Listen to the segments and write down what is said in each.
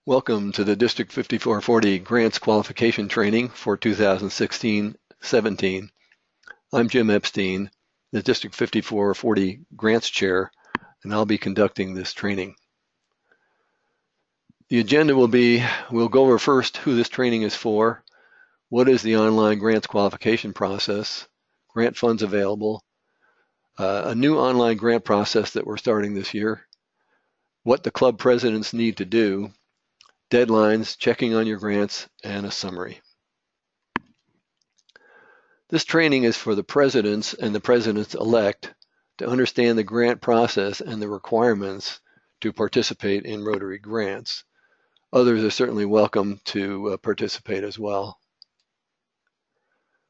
Welcome to the District 5440 Grants Qualification Training for 2016-17. I'm Jim Epstein, the District 5440 Grants Chair, and I'll be conducting this training. The agenda will be, we'll go over first who this training is for, what is the online grants qualification process, grant funds available, a new online grant process that we're starting this year, what the club presidents need to do, deadlines, checking on your grants, and a summary. This training is for the presidents and the presidents-elect to understand the grant process and the requirements to participate in Rotary grants. Others are certainly welcome to participate as well.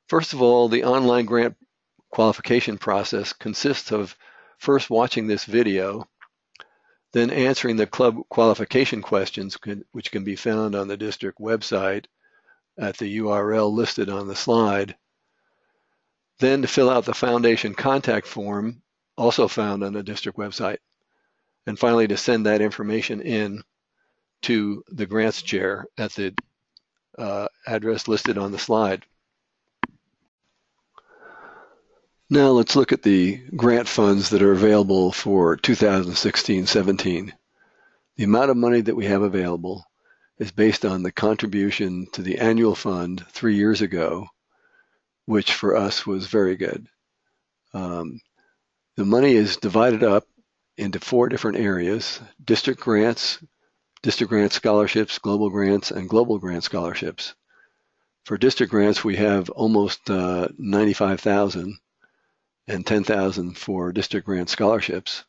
First of all, the online grant qualification process consists of first watching this video, then answering the club qualification questions, which can be found on the district website at the URL listed on the slide, then to fill out the foundation contact form, also found on the district website, and finally to send that information in to the grants chair at the address listed on the slide. Now let's look at the grant funds that are available for 2016-17. The amount of money that we have available is based on the contribution to the annual fund 3 years ago, which for us was very good. The money is divided up into 4 different areas: district grant scholarships, global grants, and global grant scholarships. For district grants, we have almost 95,000 and 10,000 for district grant scholarships.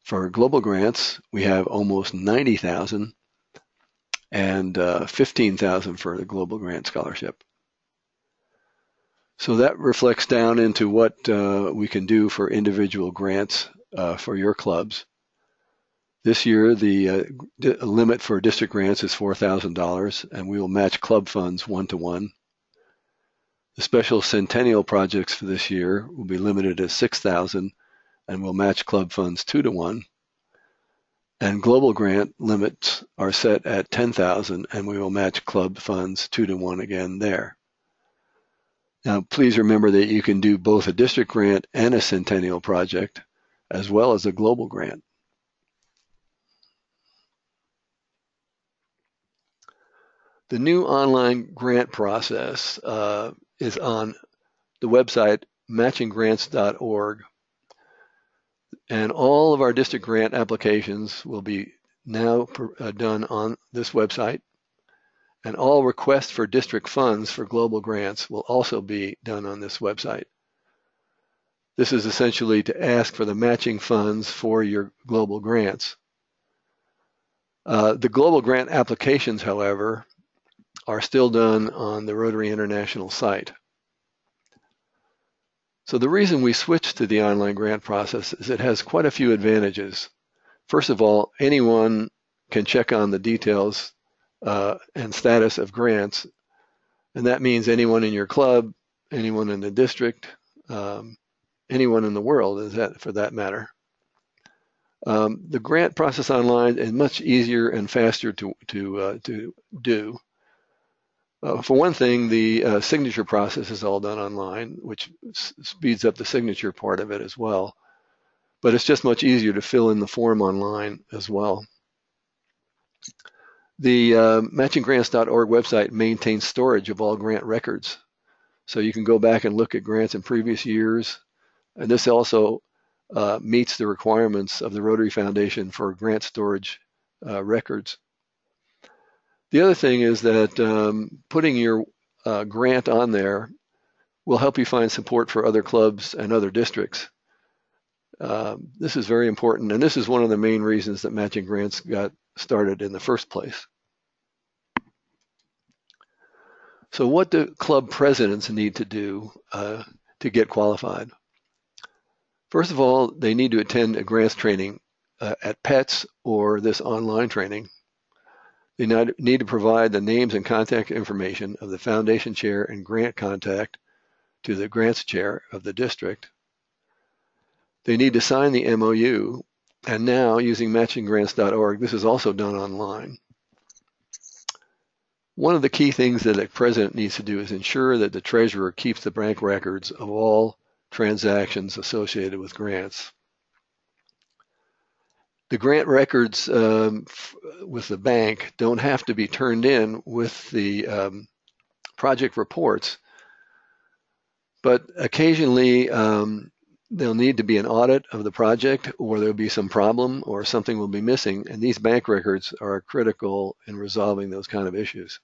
For global grants, we have almost 90,000 and 15,000 for the global grant scholarship. So that reflects down into what we can do for individual grants for your clubs. This year, the limit for district grants is $4,000, and we will match club funds 1-to-1. The special centennial projects for this year will be limited at $6,000 and will match club funds 2-to-1. And global grant limits are set at $10,000 and we will match club funds 2-to-1 again there. Now, please remember that you can do both a district grant and a centennial project, as well as a global grant. The new online grant process is on the website matchinggrants.org, and all of our district grant applications will be now done on this website, and all requests for district funds for global grants will also be done on this website. This is essentially to ask for the matching funds for your global grants. The global grant applications, however, are still done on the Rotary International site. So the reason we switched to the online grant process is it has quite a few advantages. First of all, anyone can check on the details and status of grants, and that means anyone in your club, anyone in the district, anyone in the world, for that matter. The grant process online is much easier and faster to do. For one thing, the signature process is all done online, which speeds up the signature part of it as well. But it's just much easier to fill in the form online as well. The matchinggrants.org website maintains storage of all grant records. So you can go back and look at grants in previous years. And this also meets the requirements of the Rotary Foundation for grant storage records. The other thing is that putting your grant on there will help you find support for other clubs and other districts. This is very important, and this is one of the main reasons that matching grants got started in the first place. So what do club presidents need to do to get qualified? First of all, they need to attend a grants training at PETS or this online training. They need to provide the names and contact information of the foundation chair and grant contact to the grants chair of the district. They need to sign the MOU, and now using matchinggrants.org, this is also done online. One of the key things that a president needs to do is ensure that the treasurer keeps the bank records of all transactions associated with grants. The grant records with the bank don't have to be turned in with the project reports, but occasionally there'll need to be an audit of the project, or there'll be some problem or something will be missing, and these bank records are critical in resolving those kind of issues.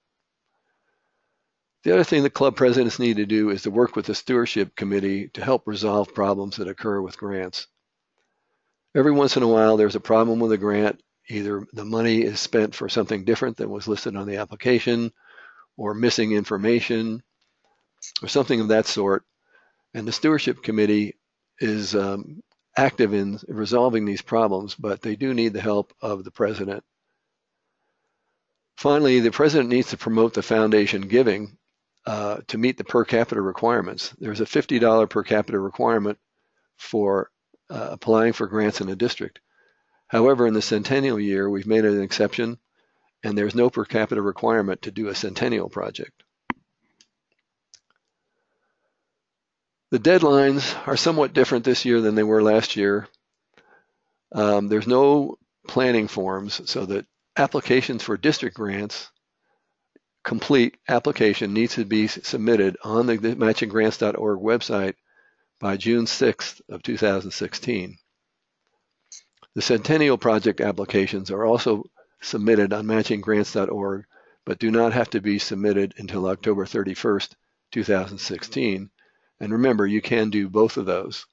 The other thing the club presidents need to do is to work with the stewardship committee to help resolve problems that occur with grants. Every once in a while there's a problem with a grant. Either the money is spent for something different than was listed on the application, or missing information, or something of that sort. And the stewardship committee is active in resolving these problems, but they do need the help of the president. Finally, the president needs to promote the foundation giving to meet the per capita requirements. There's a $50 per capita requirement for applying for grants in a district. However, in the centennial year, we've made an exception, and there's no per capita requirement to do a centennial project. The deadlines are somewhat different this year than they were last year. There's no planning forms, so that applications for district grants, complete application, needs to be submitted on the matchinggrants.org website by June 6th of 2016. The Centennial Project applications are also submitted on matchinggrants.org, but do not have to be submitted until October 31st, 2016. And remember, you can do both of those.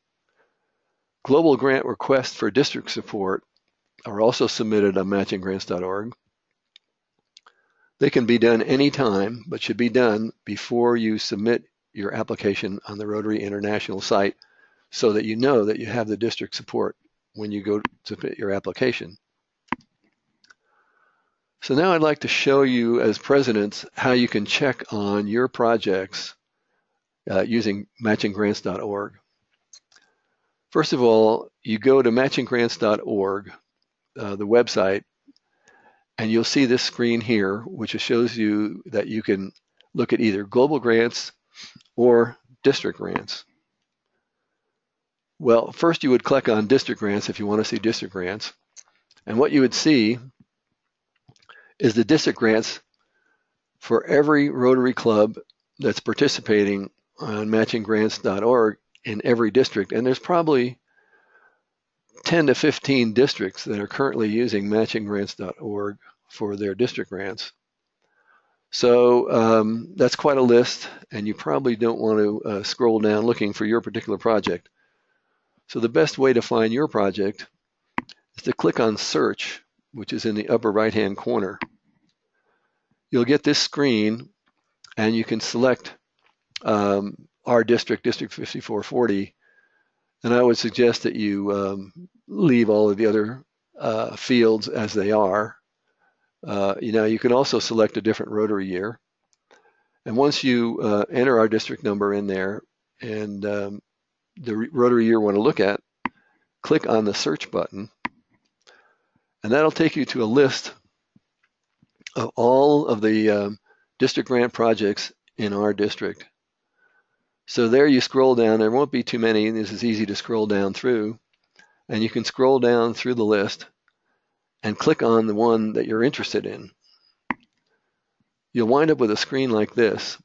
Global grant requests for district support are also submitted on matchinggrants.org. They can be done anytime, but should be done before you submit your application on the Rotary International site, so that you know that you have the district support when you go to submit your application. So now I'd like to show you as presidents how you can check on your projects using matchinggrants.org. First of all, you go to matchinggrants.org, the website, and you'll see this screen here, which shows you that you can look at either global grants or district grants. Well, first you would click on district grants if you want to see district grants. And what you would see is the district grants for every Rotary club that's participating on matchinggrants.org in every district. And there's probably 10 to 15 districts that are currently using matchinggrants.org for their district grants. So that's quite a list, and you probably don't want to scroll down looking for your particular project. So the best way to find your project is to click on Search, which is in the upper right-hand corner. You'll get this screen, and you can select our district, District 5440, and I would suggest that you leave all of the other fields as they are. You can also select a different Rotary year. And once you enter our district number in there and the Rotary year you want to look at, click on the search button, and that'll take you to a list of all of the district grant projects in our district. So there you scroll down. There won't be too many. This is easy to scroll down through. And you can scroll down through the list and click on the one that you're interested in. You'll wind up with a screen like this.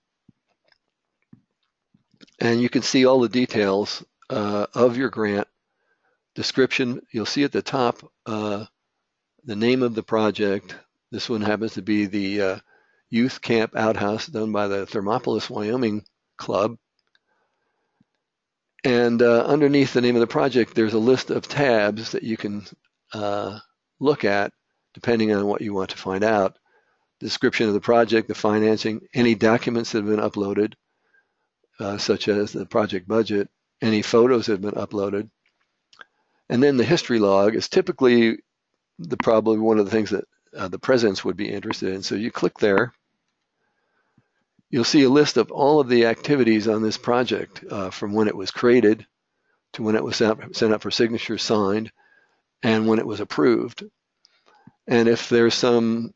And you can see all the details of your grant description. You'll see at the top the name of the project. This one happens to be the Youth Camp Outhouse done by the Thermopolis, Wyoming Club. And underneath the name of the project, there's a list of tabs that you can look at depending on what you want to find out. Description of the project, the financing, any documents that have been uploaded, such as the project budget, any photos that have been uploaded. And then the history log is typically probably one of the things that the presidents would be interested in. So you click there. You'll see a list of all of the activities on this project from when it was created to when it was sent up for signature, signed, and when it was approved. And if there's some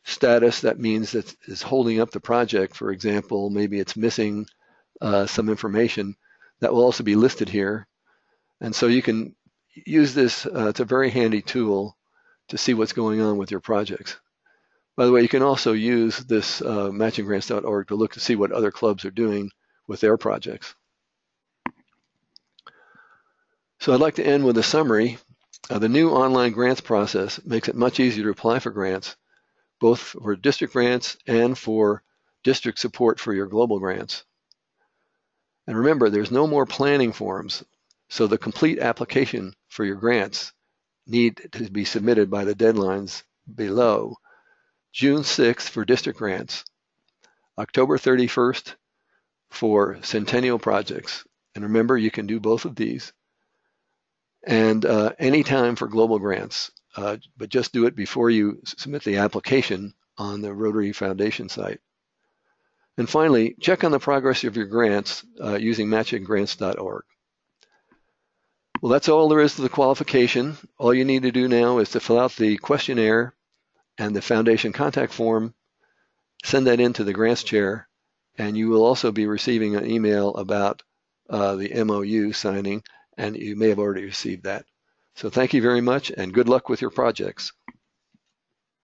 status that means that is holding up the project. For example, maybe it's missing some information that will also be listed here. And so you can use this. It's a very handy tool to see what's going on with your projects. By the way, you can also use this matchinggrants.org to look to see what other clubs are doing with their projects. So I'd like to end with a summary. The new online grants process makes it much easier to apply for grants, both for district grants and for district support for your global grants. And remember, there's no more planning forms, so the complete application for your grants need to be submitted by the deadlines below. June 6th for district grants, October 31st for centennial projects. And remember, you can do both of these. And any time for global grants, but just do it before you submit the application on the Rotary Foundation site. And finally, check on the progress of your grants using matchinggrants.org. Well, that's all there is to the qualification. All you need to do now is to fill out the questionnaire and the foundation contact form, send that in to the grants chair, and you will also be receiving an email about the MOU signing, and you may have already received that. So thank you very much, and good luck with your projects.